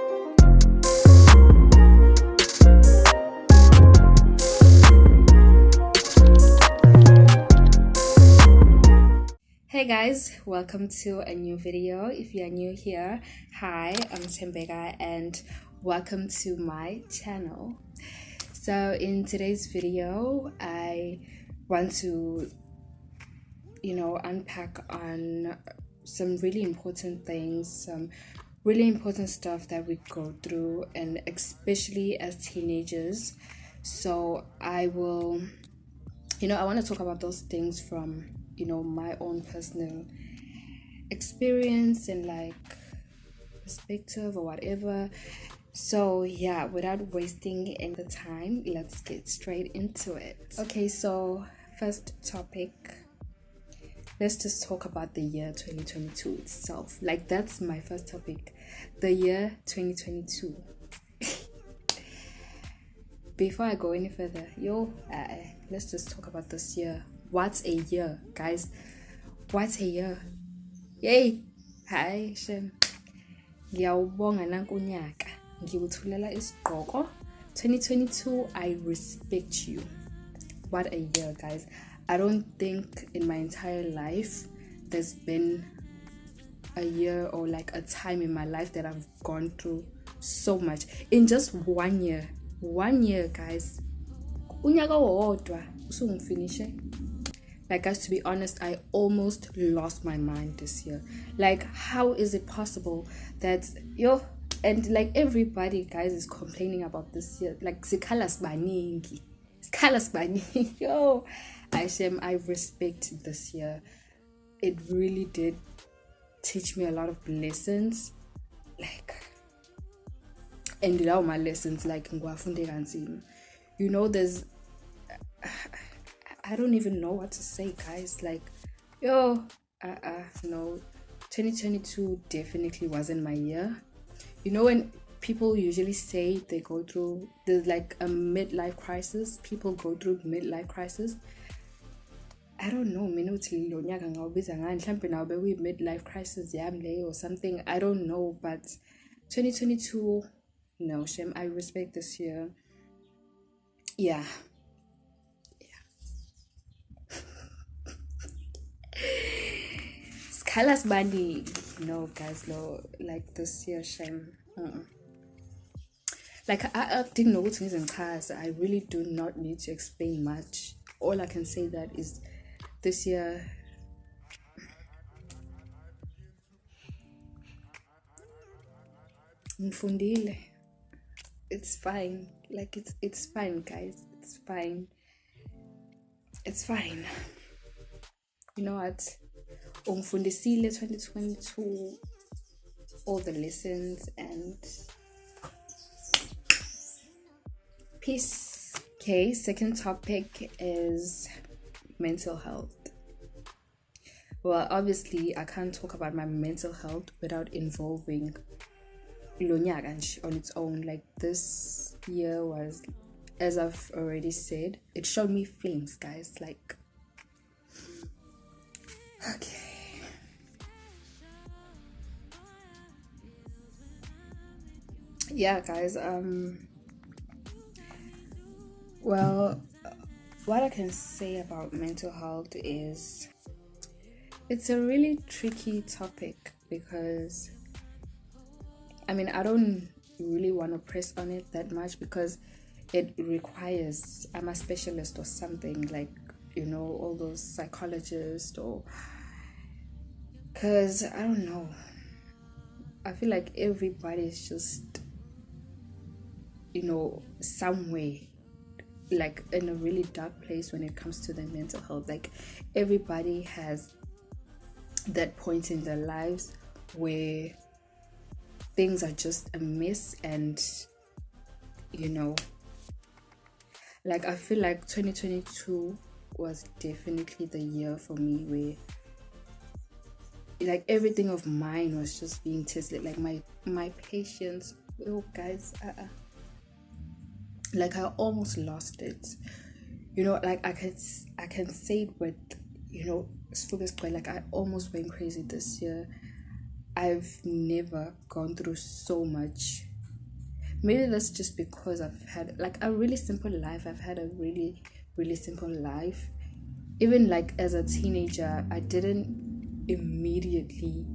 Hey guys, welcome to a new video. If you are new here, hi, I'm Untitled and welcome to my channel. So in today's video, I want to unpack on some really important things, some really important stuff that we go through, and especially as teenagers. So I will I want to talk about those things from my own personal experience and like perspective or whatever. So yeah, without wasting any time, let's get straight into it. Okay, so first topic, let's just talk about the year 2022 itself. Like, that's my first topic, the year 2022. Before I go any further, let's just talk about this year. What's a year, guys? What's a year? Yay! Hi, Shem. Ngiyawubonga nanku unyaka. Ngiwuthulela isigqoko. 2022, I respect you. What a year, guys. I don't think in my entire life there's been a year or like a time in my life that I've gone through so much. In just 1 year. 1 year, guys. Unyaka wodwa usungifinish. Like, guys, to be honest, I almost lost my mind this year. Like, how is it possible that and like everybody, guys, is complaining about this year. Like, sikhalas baningi. Yo, I respect this year. It really did teach me a lot of lessons. Like, and now my lessons, like, there's I don't even know what to say, guys. Like, no, 2022 definitely wasn't my year. When people usually say they go through, there's like a midlife crisis, people go through midlife crisis. I don't know, midlife crisis or something, I don't know, but 2022, no, Shem, I respect this year. Yeah. Skalas bani, no, guys, no, like this year, Shem. Like, I didn't know what in class. I really do not need to explain much. All I can say that is this year, mfundile. It's fine. Like, it's fine, guys. It's fine. It's fine. You know what? Umfundisile 2022, all the lessons, and peace. Okay, second topic is mental health. Well, obviously, I can't talk about my mental health without involving Lonyaka on its own. Like, this year was, as I've already said, it showed me feelings, guys. Like, okay. Yeah, guys, well, what I can say about mental health is it's a really tricky topic because I don't really want to press on it that much because it requires, I'm a specialist or something, like, all those psychologists, or because I don't know, I feel like everybody's just some way, like, in a really dark place when it comes to their mental health. Like, everybody has that point in their lives where things are just a mess, and like, I feel like 2022 was definitely the year for me where, like, everything of mine was just being tested. Like, my patience, guys, like, I almost lost it. Like, I can say it with, like, I almost went crazy this year. I've never gone through so much maybe that's just because I've had like a really simple life. I've had a really, really simple life. Even like as a teenager, I didn't immediately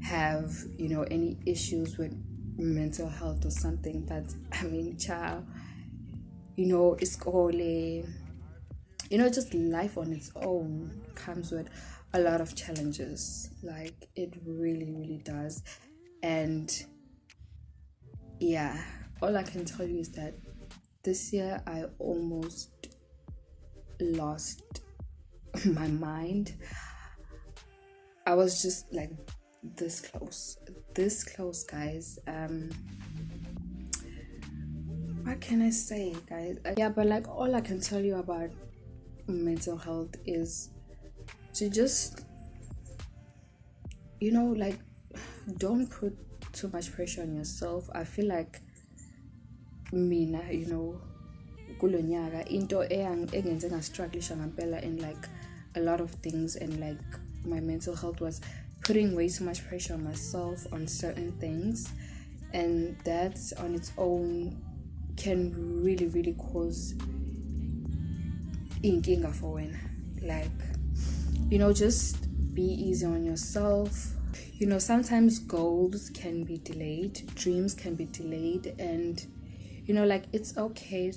have, any issues with mental health or something. But I mean, child, iskole, just life on its own comes with a lot of challenges. Like it really, really does. And yeah, all I can tell you is that this year I almost lost my mind. I was just like this close, guys. What can I say, guys? Yeah, but like all I can tell you about mental health is to just, like, don't put too much pressure on yourself. I feel like mina, kulonyaka into engenze ngastrugglisha ngampela in like a lot of things, and like my mental health was putting way too much pressure on myself on certain things, and that on its own can really, really cause inkinga for when, like, just be easy on yourself. Sometimes goals can be delayed, dreams can be delayed, and like it's okay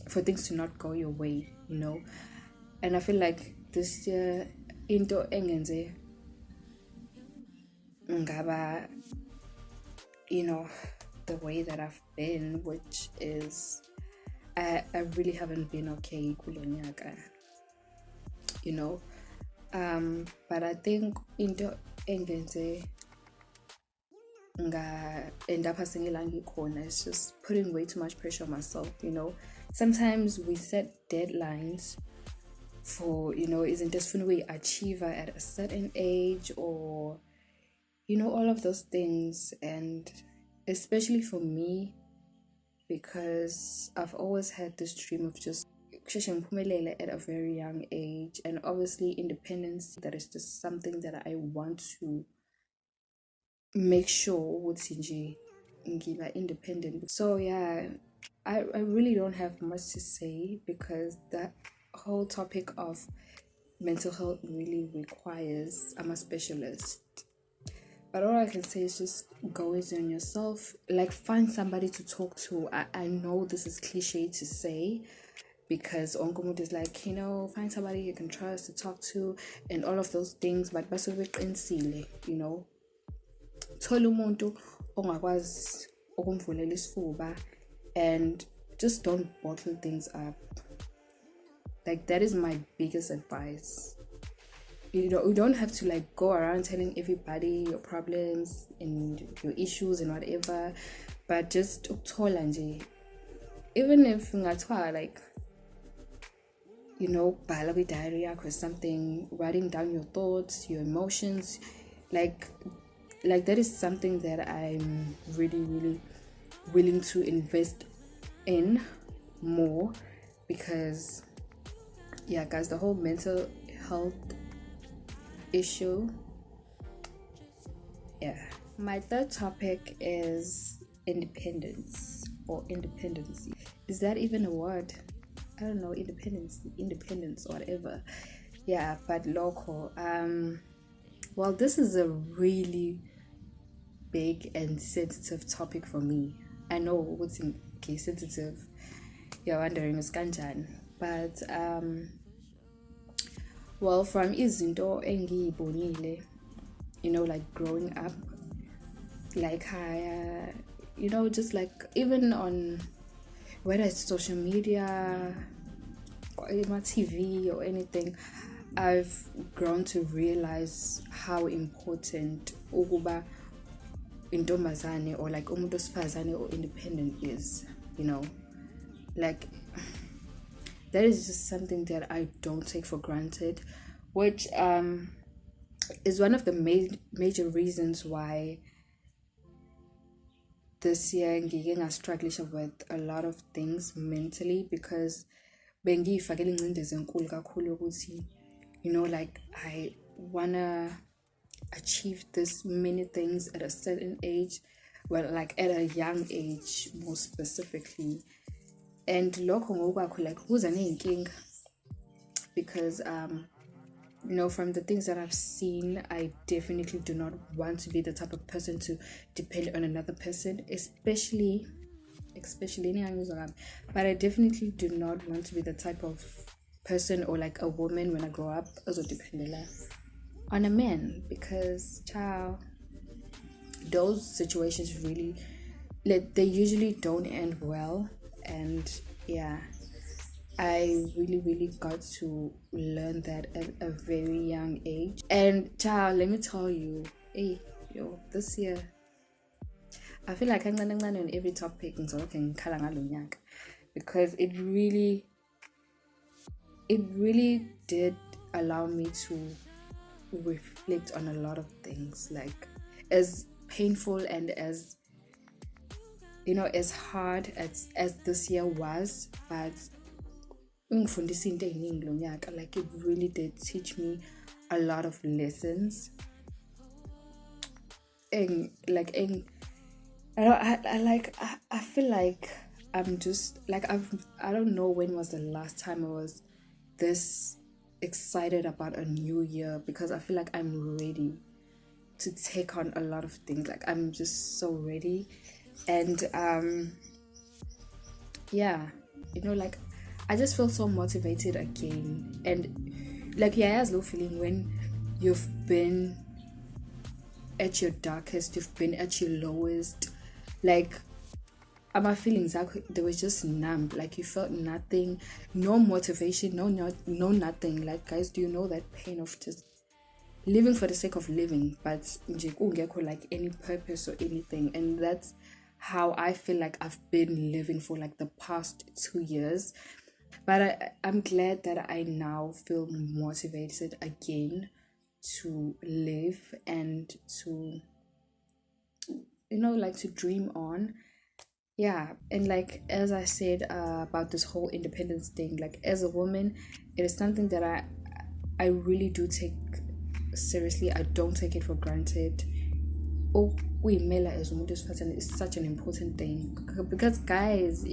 for things to not go your way, and I feel like this year into engenze ngaba, the way that I've been, which is I really haven't been okay kulonyaka, but I think into engenze end up it's just putting way too much pressure on myself. Sometimes we set deadlines for, isn't this when we achieve at a certain age, or all of those things. And especially for me, because I've always had this dream of just at a very young age, and obviously independence, that is just something that I want to make sure with independent. So yeah, I really don't have much to say, because that whole topic of mental health really requires, I'm a specialist. But all I can say is just go easy on yourself. Like, find somebody to talk to. I know this is cliche to say, because Onkumut is like, find somebody you can trust to talk to and all of those things. But thola umuntu ongakwazi ukumvulela isifuba, and just don't bottle things up. Like, that is my biggest advice. You don't have to like go around telling everybody your problems and your issues and whatever, but just ukuthola nje, even if ngathiwa like, bhala kwi-diary yakho or something, writing down your thoughts, your emotions, like that is something that I'm really, really willing to invest in more, because yeah, guys, the whole mental health issue. Yeah. My third topic is independence, or independency. Is that even a word? I don't know, independence, whatever. Yeah, but local. Well, this is a really big and sensitive topic for me. I know what's sensitive. You're wondering is kanjani, but well, from izinto engiyibonile, like growing up, like just like even on whether it's social media or my TV or anything, I've grown to realize how important ukuba intombazane, or like umuntu osifazane or independent is, like that is just something that I don't take for granted, which is one of the major reasons why this year ngike ngastruggle with a lot of things mentally, because bengiyifakele ingcindezi enkulu kakhulu ukuthi, like I wanna achieve this many things at a certain age, well, like at a young age more specifically. And lokho ngokwakho like kuza neyinkinga because from the things that I've seen, I definitely do not want to be the type of person to depend on another person, especially but I definitely do not want to be the type of person or like a woman when I grow up also depend on a man, because child, those situations really, like, they usually don't end well. And yeah, I really got to learn that at a very young age. And child, let me tell you, hey, this year I feel like I'm on every topic because it really did allow me to reflect on a lot of things, like as painful and as as hard as this year was, but like it really did teach me a lot of lessons. And like I feel like I'm just like I don't know when was the last time I was this excited about a new year, because I feel like I'm ready to take on a lot of things. Like I'm just so ready. And yeah, like I just feel so motivated again. And like has no feeling when you've been at your darkest, you've been at your lowest, like my feelings, they were just numb. Like you felt nothing, no motivation, no nothing. Like, guys, do you know that pain of just living for the sake of living, but like any purpose or anything? And that's how I feel like I've been living for like the past 2 years. But I'm glad that I now feel motivated again to live and to like to dream on. Yeah. And like as I said about this whole independence thing, like as a woman, it is something that I really do take seriously. I don't take it for granted. Oh, Mela as umuntu wesifazane is such an important thing, because guys,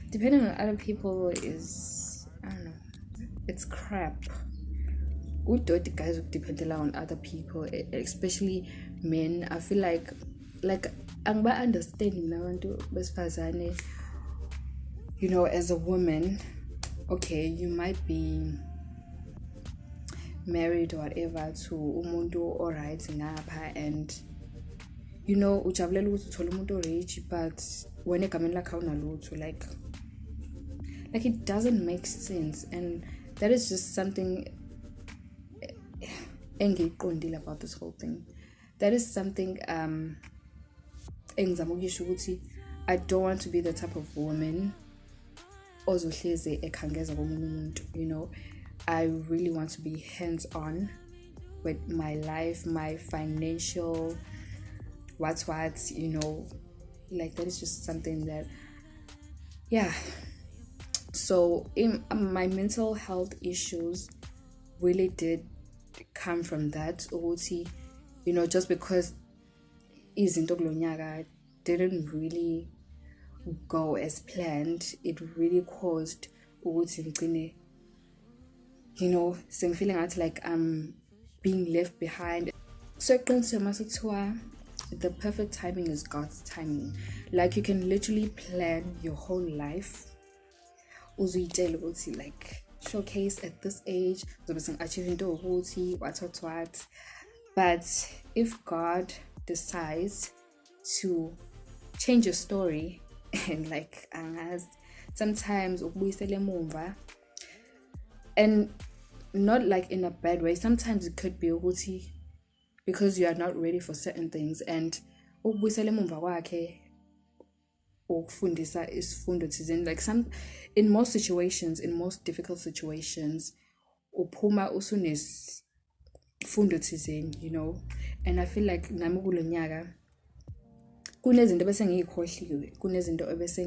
depending on other people is, I don't know, it's crap. Udoti guys depend on other people, especially men. I feel like angiba understanding nabantu besifazane, as a woman. Okay, you might be married or whatever to umuntu alright ngapha, and ujabulela ukuthi uthola umuntu rich, but wena egameni lakhe awunalutho, like it doesn't make sense. And that is just something engiqondile about this whole thing. That is something engizama ukuyisho ukuthi I don't want to be the type of woman ozohlezi ekhangeza komunye umuntu. I really want to be hands-on with my life, my financial like that is just something that, yeah. So my mental health issues really did come from that. Just because izinto kulo nyaka didn't really go as planned, it really caused ukuthi ngicine feeling like I'm being left behind. So the perfect timing is God's timing. Like you can literally plan your whole life. Like showcase at this age, achieving what. But if God decides to change your story and like sometimes and not like in a bad way, sometimes it could be because you are not ready for certain things, and ukufundisa isifundo thizeni, like in most situations, in most difficult situations, uphuma usunesifundo thizeni, and I feel like nami kulo nyaka kunezinto bese ngiyikhohliwe, kunezinto ebese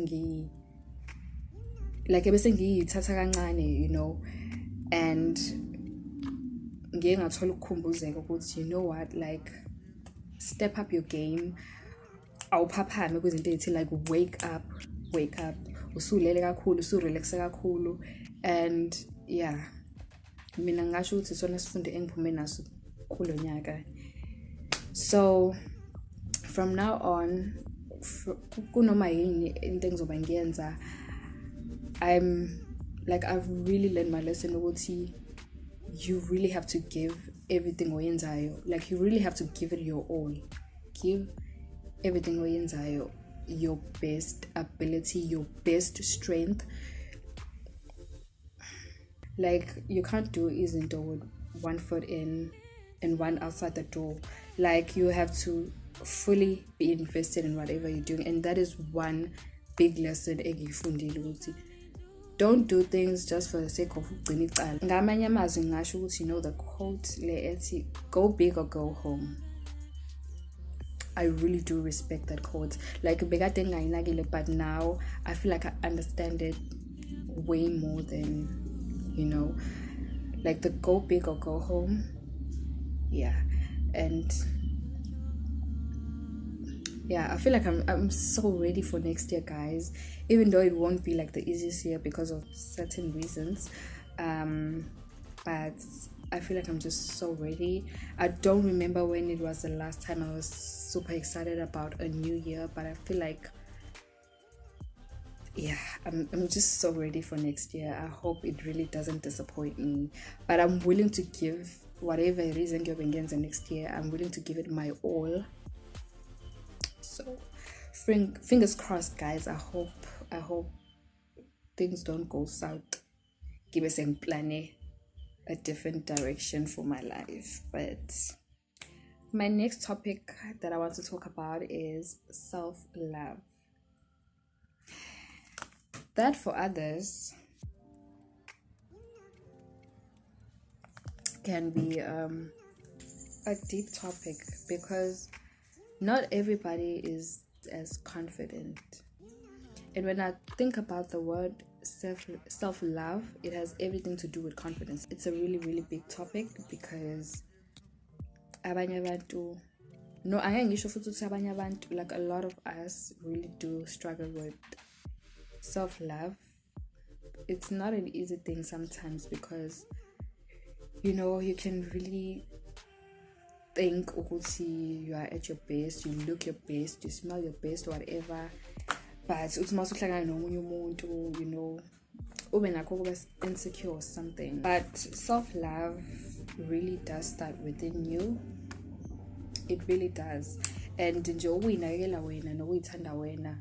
ngiyithatha kancane, and ngiye ngathola ukukhumbuzeka ukuthi what, like step up your game. Awuphaphame kwizinto ezithi like wake up, usulele kakhulu, usurelaxe kakhulu. And yeah, mina ngasho ukuthi sona sifunde engiphume naso kulo nyaka. So from now on, kunoma yini into engizoba ngiyenza, I've really learned my lesson ukuthi you really have to give everything oyenzayo. Like, you really have to give it your all. Give everything oyenzayo your best ability, your best strength. Like, you can't do izinto with one foot in and one outside the door. Like, you have to fully be invested in whatever you're doing. And that is one big lesson engiyifundile ukuthi don't do things just for the sake of ugcina icala. Ngamanye amazwi ngasho ukuthi, you know, the quote le ethi go big or go home. I really do respect that quote. Like, bekade ngayinakile, but now I feel like I understand it way more than, you know, like the go big or go home. Yeah. And yeah, I feel like I'm so ready for next year, guys, even though it won't be like the easiest year because of certain reasons, but I feel like I'm just so ready. I don't remember when it was the last time I was super excited about a new year, but I feel like, yeah, I'm just so ready for next year. I hope it really doesn't disappoint me, but I'm willing to give whatever it is engiyobengeza next year. I'm willing to give it my all. So fingers crossed, guys. I hope things don't go south. Give us a plan, a different direction for my life. But my next topic that I want to talk about is self-love. That for others can be a deep topic because not everybody is as confident. And when I think about the word self-love, it has everything to do with confidence. It's a really, really big topic because abanye abantu, no, angeke ngisho futhi ukuthi abanye abantu, like a lot of us really do struggle with self-love. It's not an easy thing sometimes because, you know, you can really think ukuthi you are at your best, you look your best, you smell your best, whatever, but uthi mase uhlangana nomunye umuntu, you know, ube nakho kuba insecure or something. But self-love really does start within you. It really does. And nje ukuyinakekela wena nokuyithanda wena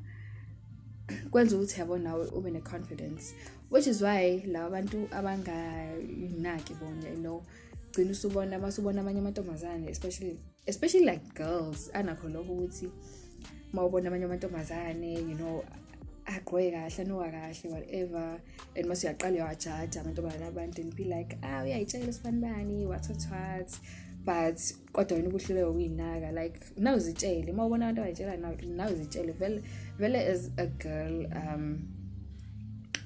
kwenza ukuthi yabona nawe ube ne-confidence, which is why laba bantu abangayinaki bona, you know, gcina usubona masubona abanye amantombazane, especially like girls, anakho lokho ukuthi mawubona abanye amantombazane, you know, agqoke kahle, anoka kahle, whatever, and mase uyaqala uyawajaja amantombazane abantu and be like, uyayitshela sifanibani, what, but kodwa wena ukuhluleka ukuyinaka. Like, nawuzitshele mawubona abantu abayitshela nawuzitshele vele as a girl,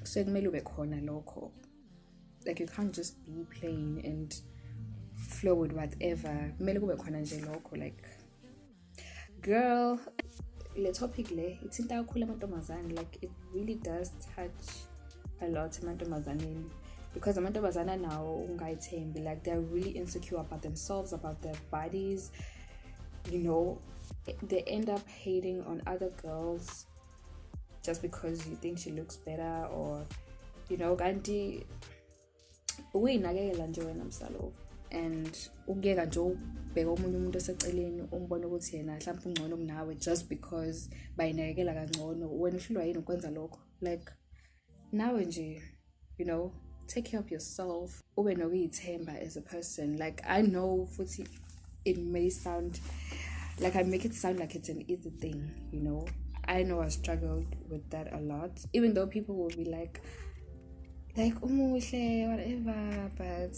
so kumele ube khona lokho. Like, you can't just be plain and flow with whatever. Kumele kube khona nje lokho. Like, girl, le topic le ithinta kakhulu amantombazane. Like, it really does touch a lot amantombazane because amantombazane now ungayithembi, like, they're really insecure about themselves, about their bodies, you know. They end up hating on other girls just because you think she looks better, or, you know, kanti uyinakekela nje wena msalo and ukuyeka nje ubheka omunye umuntu oseceleni umbona ukuthi yena mhlawumbe ungcono kunawe just because bayinakekela kangcono, wena uhlulwa yini ukwenza lokho. Like, nawe nje, you know, take care of yourself, ube nokuyithemba as a person. Like, I know futhi it may sound like I make it sound like it's an easy thing, you know. I know I struggled with that a lot, even though people will be like umuhle, whatever, but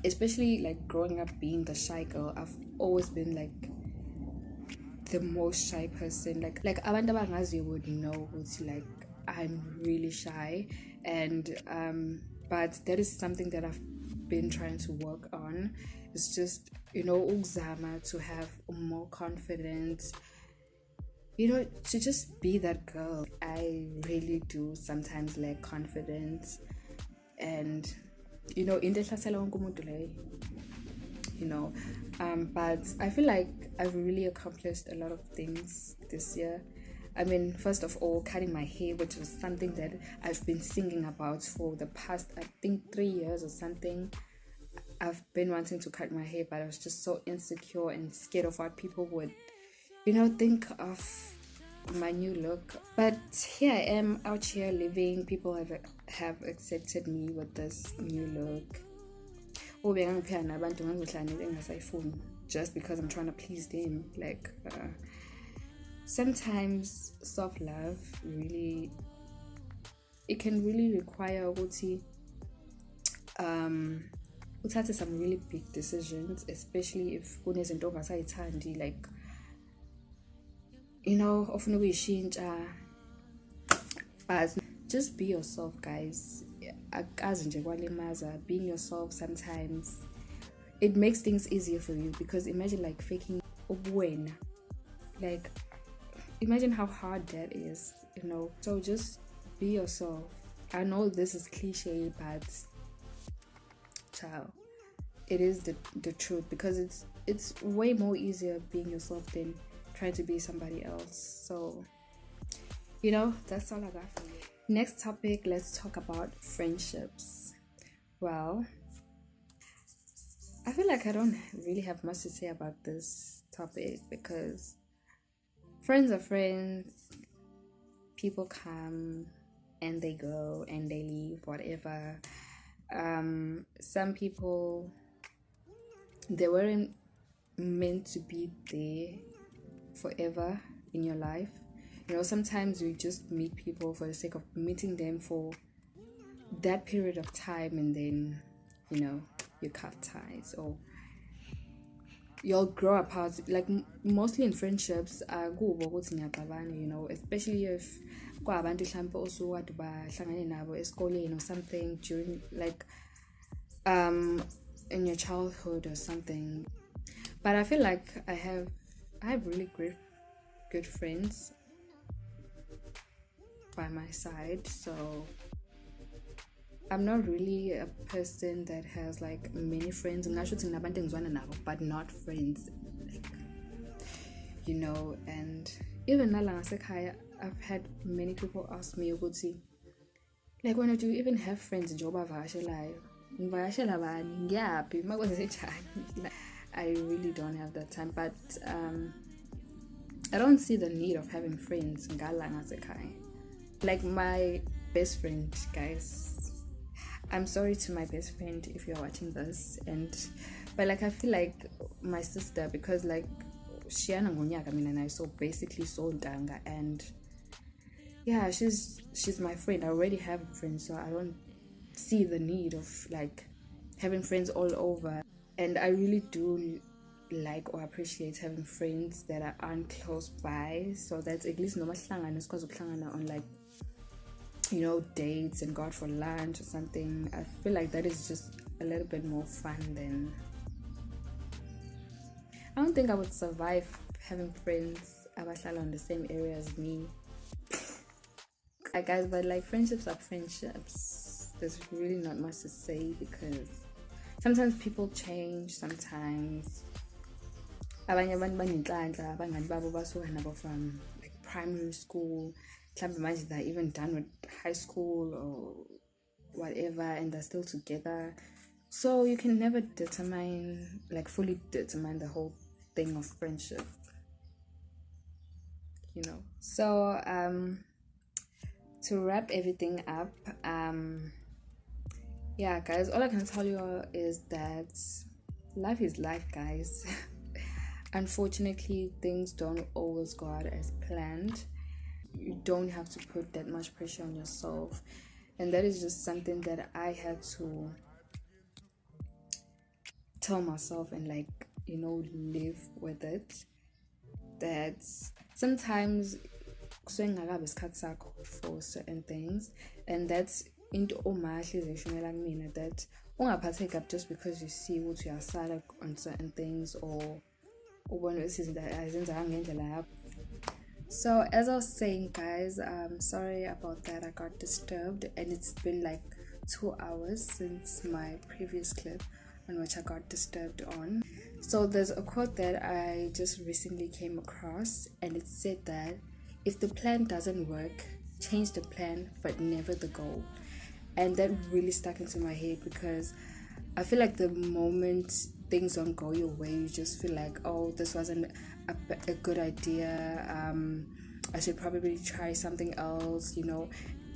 especially like growing up being the shy girl, I've always been like the most shy person. Like abantu abangaziyo would know ukuthi like I'm really shy, and but that is something that I've been trying to work on. It's just ukuzama to have more confidence, to just be that girl. I really do sometimes lack confidence, and into ehlasela wonke umuntu leyo, but I feel like I've really accomplished a lot of things this year. I mean, first of all, cutting my hair, which was something that I've been singing about for the past, I think, 3 years or something. I've been wanting to cut my hair, but I was just so insecure and scared of what people would, think of my new look. But here I am out here living. People have accepted me with this new look. Just because I'm trying to please them. Sometimes self-love really, it can really require uthathe some really big decisions, especially if kunezinto ongasayithandi, ofuna ukuyishintsha. But just be yourself, guys. Akazi nje kwalimaza. Being yourself sometimes it makes things easier for you, because imagine faking ubuwena. Imagine how hard that is, So just be yourself. I know this is cliche, but child, it is the truth, because it's way more easier being yourself than trying to be somebody else. So, that's all I got for you. Next topic, let's talk about friendships. Well, I feel like I don't really have much to say about this topic, because friends are friends. People come and they go and they leave, whatever. Some people, they weren't meant to be there forever in your life. Sometimes you just meet people for the sake of meeting them for that period of time, and then, you cut ties, or you'll grow apart. Mostly in friendships, especially if kwabantu mhlambe osuke bahlangane nabo esikoleni or something during in your childhood or something. But I feel like I have really good friends by my side, so I'm not really a person that has many friends, but not friends, and even now I've had many people ask me, when do you even have friends in Joba Vashelayo? I really don't have that time, but I don't see the need of having friends. My best friend, guys, I'm sorry to my best friend if you're watching this, but I feel like my sister, because Shiana Ngunyaka and I, so basically so danga, and yeah, she's my friend. I already have a friend, so I don't see the need of having friends all over. And I really do like or appreciate having friends that aren't close by, so that's at least on dates and go out for lunch or something. I feel like that is just a little bit more fun than. I don't think I would survive having friends abahlala in the same area as me. Guys, but friendships are friendships. There's really not much to say, because sometimes people change. Sometimes abanye abantu banenhlanhla, abangani babo basuka nabo from primary school. They're even done with high school or whatever, and they're still together. So you can never fully determine the whole thing of friendship, So to wrap everything up, yeah, guys, all I can tell you is that life is life, guys. Unfortunately, things don't always go out as planned. You don't have to put that much pressure on yourself, and that is just something that I had to tell myself and live with it. That sometimes for certain things, and that's into that ungaphatheki up just because you see ukuthi uyasala on certain things or ubona izinto azenza ngendlela yakho. So as I was saying, guys, sorry about that. I got disturbed, and it's been like 2 hours since my previous clip on which I got disturbed on. So there's a quote that I just recently came across, and it said that if the plan doesn't work, change the plan but never the goal. And that really stuck into my head, because I feel like the moment things don't go your way, you just feel like, oh, this wasn't a good idea, I should probably try something else, you know,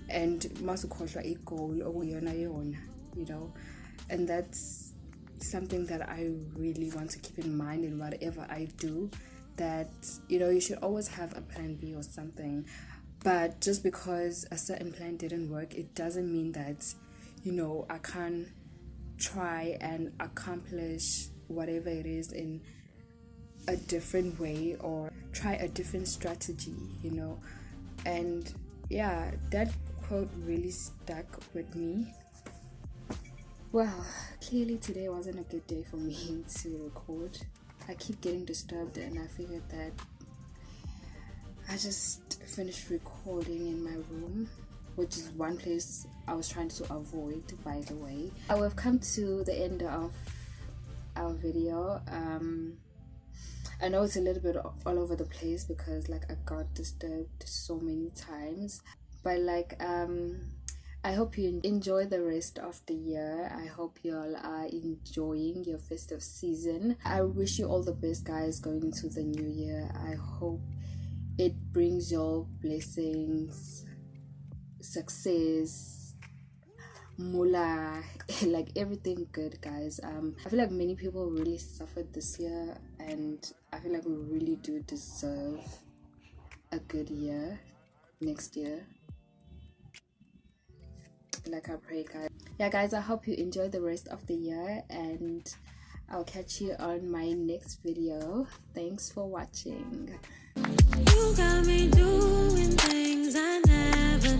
and masukhohlwa a goal okuyona yona, you know. And that's something that I really want to keep in mind in whatever I do, that, you know, you should always have a plan B or something. But just because a certain plan didn't work, it doesn't mean that, you know, I can't try and accomplish whatever it is in a different way, or try a different strategy, you know. And yeah, that quote really stuck with me. Well, clearly today wasn't a good day for me to record. I keep getting disturbed, and I figured that I just finished recording in my room, which is one place I was trying to avoid, by the way. We've come to the end of our video. I know it's a little bit all over the place because like I got disturbed so many times, but like I hope you enjoy the rest of the year. I hope you all are enjoying your festive season. I wish you all the best, guys, going into the new year. I hope it brings your blessings, success, mula, like everything good, guys. I feel like many people really suffered this year, and I feel like we really do deserve a good year next year. Like I pray, guys. Yeah, guys, I hope you enjoy the rest of the year, and I'll catch you on my next video. Thanks for watching. You got me doing things I never